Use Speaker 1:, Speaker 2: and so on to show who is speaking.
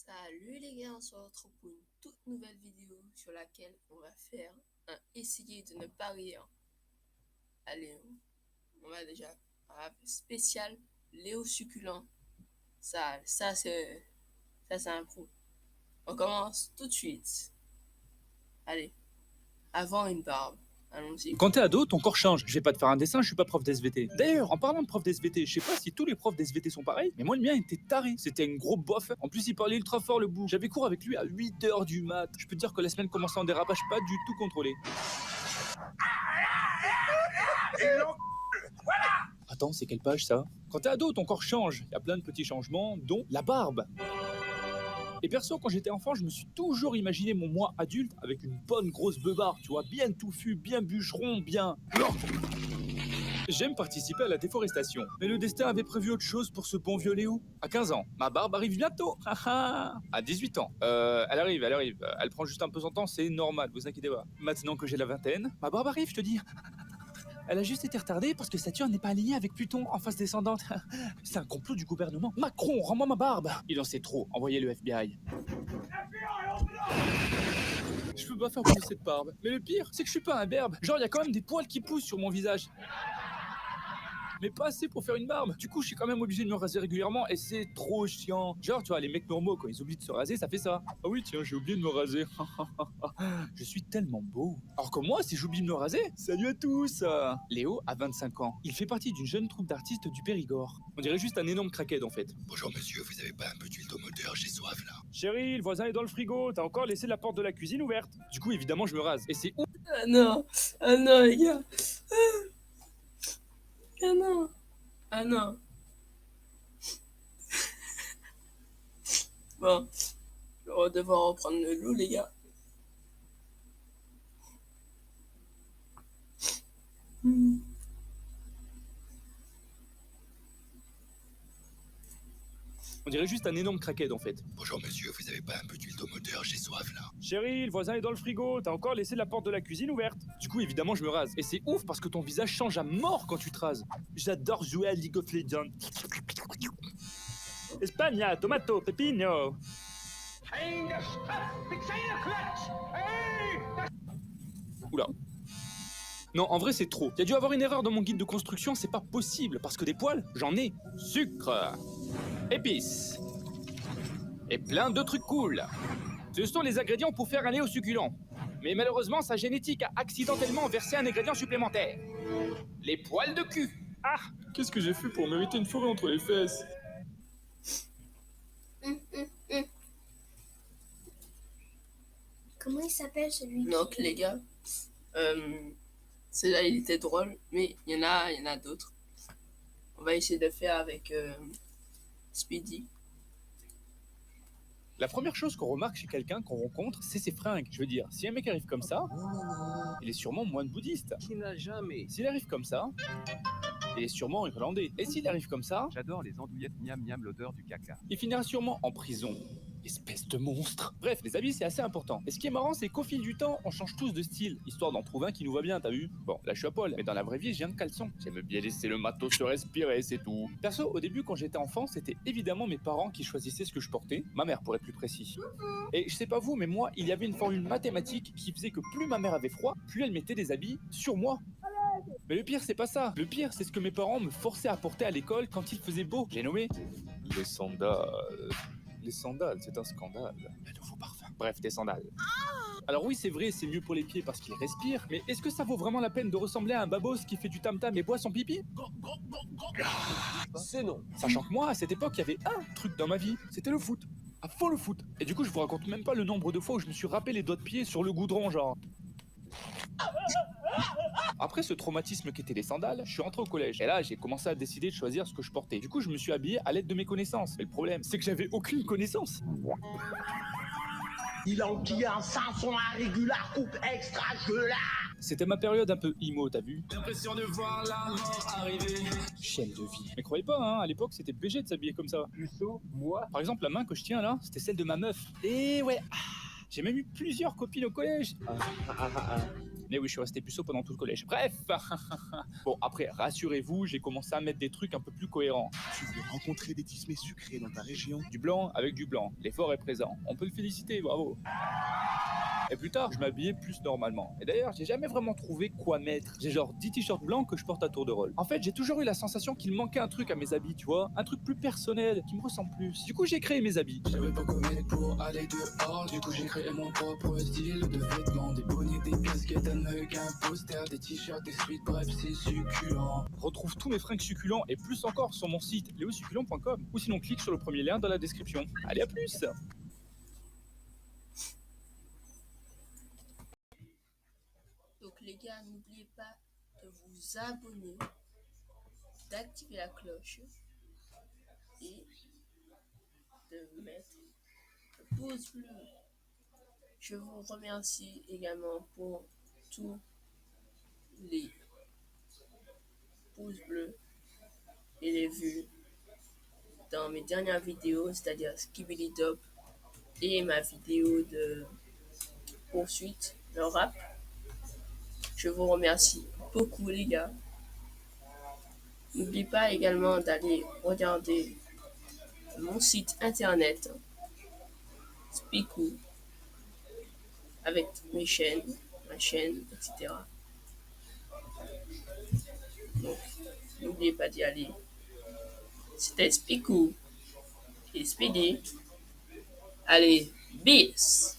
Speaker 1: Salut les gars, on se retrouve pour une toute nouvelle vidéo sur laquelle on va faire essayer de ne pas rire. Allez, on va déjà spécial Léo succulent. Ça c'est un pro. On commence tout de suite. Allez, avant une barbe. Allons-y.
Speaker 2: Quand t'es ado, ton corps change. Je vais pas te faire un dessin, je suis pas prof d'SVT. D'ailleurs, en parlant de prof d'SVT, je sais pas si tous les profs d'SVT sont pareils, mais moi le mien était taré. C'était un gros bof. En plus, il parlait ultra fort le bout. J'avais cours avec lui à 8h du mat. Je peux te dire que la semaine commençait en dérapage pas du tout contrôlé. Attends, c'est quelle page ça? Quand t'es ado, ton corps change. Il y a plein de petits changements, dont la barbe. Et perso, quand j'étais enfant, je me suis toujours imaginé mon moi adulte avec une bonne grosse beubare, tu vois, bien touffu, bien bûcheron, bien... J'aime participer à la déforestation, mais le destin avait prévu autre chose pour ce bon vieux Léo. À 15 ans, ma barbe arrive bientôt. À 18 ans, elle arrive. Elle prend juste un peu son temps, c'est normal, vous inquiétez pas. Maintenant que j'ai la vingtaine, ma barbe arrive, je te dis. Elle a juste été retardée parce que Saturne n'est pas aligné avec Pluton en phase descendante. C'est un complot du gouvernement. Macron, rends-moi ma barbe. Il en sait trop, envoyez le FBI. Je peux pas faire pousser cette barbe. Mais le pire, c'est que je suis pas un berbe. Genre, il y a quand même des poils qui poussent sur mon visage. Mais pas assez pour faire une barbe. Du coup, je suis quand même obligé de me raser régulièrement et c'est trop chiant. Genre, tu vois, les mecs normaux, quand ils oublient de se raser, ça fait ça. Ah oui, tiens, j'ai oublié de me raser. Je suis tellement beau. Alors que moi, si j'oublie de me raser, salut à tous. Léo a 25 ans. Il fait partie d'une jeune troupe d'artistes du Périgord. On dirait juste un énorme crackhead en fait.
Speaker 3: Bonjour monsieur, vous avez pas un peu d'huile au moteur? J'ai soif là.
Speaker 2: Chérie, le voisin est dans le frigo. T'as encore laissé la porte de la cuisine ouverte. Du coup, évidemment, je me rase. Et c'est ouf.
Speaker 1: Ah non les gars. Ah non. Ah non. Bon, je vais devoir reprendre le loup les gars.
Speaker 2: On dirait juste un énorme crackhead en fait.
Speaker 3: Bonjour monsieur, vous avez pas un peu d'huile au moteur? J'ai soif là.
Speaker 2: Chérie, le voisin est dans le frigo. T'as encore laissé la porte de la cuisine ouverte. Du coup, évidemment, je me rase. Et c'est ouf parce que ton visage change à mort quand tu te rases. J'adore jouer à League of Legends. Espagna, tomato, pepino. Oula. Non, en vrai, c'est trop. Il y a dû avoir une erreur dans mon guide de construction, c'est pas possible. Parce que des poils, j'en ai. Sucre, épices, et plein de trucs cool. Ce sont les ingrédients pour faire un Léo succulent. Mais malheureusement, sa génétique a accidentellement versé un ingrédient supplémentaire. Les poils de cul. Ah, qu'est-ce que j'ai fait pour mériter une forêt entre les fesses?
Speaker 4: Comment il s'appelle celui
Speaker 1: Donc les gars, celui-là il était drôle, mais il y en a d'autres. On va essayer de faire avec Speedy.
Speaker 2: La première chose qu'on remarque chez quelqu'un qu'on rencontre, c'est ses fringues. Je veux dire, si un mec arrive comme ça, il est sûrement moine bouddhiste.
Speaker 5: Qui n'a jamais.
Speaker 2: S'il arrive comme ça, il est sûrement irlandais. Et s'il arrive comme ça,
Speaker 5: J'adore les andouillettes miam miam l'odeur du caca.
Speaker 2: il finira sûrement en prison. Espèce de monstre. Bref, les habits, c'est assez important. Et ce qui est marrant, c'est qu'au fil du temps, on change tous de style, histoire d'en trouver un qui nous va bien, t'as vu? Bon, là, je suis à poil, mais dans la vraie vie, j'ai un caleçon. J'aime bien laisser le matos se respirer, c'est tout. Perso, au début, quand j'étais enfant, c'était évidemment mes parents qui choisissaient ce que je portais. Ma mère, pour être plus précis. Et je sais pas vous, mais moi, il y avait une formule mathématique qui faisait que plus ma mère avait froid, plus elle mettait des habits sur moi. Mais le pire, c'est pas ça. Le pire, c'est ce que mes parents me forçaient à porter à l'école quand il faisait beau. J'ai nommé les sandales. Les sandales, c'est un scandale. Le nouveau parfum. Bref, tes sandales. Alors oui, c'est vrai, c'est mieux pour les pieds parce qu'ils respirent, mais est-ce que ça vaut vraiment la peine de ressembler à un babos qui fait du tam-tam et boit son pipi?
Speaker 5: C'est non.
Speaker 2: Sachant que moi, à cette époque, il y avait un truc dans ma vie, c'était le foot. À fond le foot. Et du coup, je vous raconte même pas le nombre de fois où je me suis râpé les doigts de pied sur le goudron, genre. Après ce traumatisme qu'étaient les sandales, je suis rentré au collège. Et là, j'ai commencé à décider de choisir ce que je portais. Du coup, je me suis habillé à l'aide de mes connaissances. Mais le problème, c'est que j'avais aucune connaissance.
Speaker 6: Il enquille un 500 à régular, coupe extra, je là.
Speaker 2: C'était ma période un peu emo, t'as vu?
Speaker 3: L'impression de voir la mort arriver.
Speaker 2: Chienne de vie. Mais croyez pas, hein, à l'époque, c'était BG de s'habiller comme ça.
Speaker 5: Puceau, moi.
Speaker 2: Par exemple, la main que je tiens là, c'était celle de ma meuf. Et ouais, j'ai même eu plusieurs copines au collège. Mais oui, je suis resté puceau pendant tout le collège. Bref. Bon, après, rassurez-vous, j'ai commencé à mettre des trucs un peu plus cohérents.
Speaker 4: Tu veux rencontrer des tismés sucrés dans ta région?
Speaker 2: Du blanc avec du blanc. L'effort est présent. On peut le féliciter, bravo. Et plus tard, je m'habillais plus normalement. Et d'ailleurs, j'ai jamais vraiment trouvé quoi mettre. J'ai genre 10 t-shirts blancs que je porte à tour de rôle. En fait, j'ai toujours eu la sensation qu'il manquait un truc à mes habits, tu vois. Un truc plus personnel, qui me ressemble plus. Du coup, j'ai créé mes habits.
Speaker 3: J'avais pas commis pour aller dehors, du coup j'ai créé mon propre style de vêtements, des bonnets, des casquettes, un mug, un poster, des t-shirts, des suites, bref c'est succulent.
Speaker 2: Retrouve tous mes fringues succulents et plus encore sur mon site leosucculent.com ou sinon clique sur le premier lien dans la description. Allez, à plus!
Speaker 1: Donc les gars, n'oubliez pas de vous abonner, d'activer la cloche et de mettre le pouce bleu. Je vous remercie également pour tous les pouces bleus et les vues dans mes dernières vidéos, c'est-à-dire Skibidi Top et ma vidéo de poursuite, le rap. Je vous remercie beaucoup les gars. N'oubliez pas également d'aller regarder mon site internet Spiku avec mes chaînes, ma chaîne, etc. Donc, n'oubliez pas d'y aller. C'était Spiku et Speedy. Allez, bis!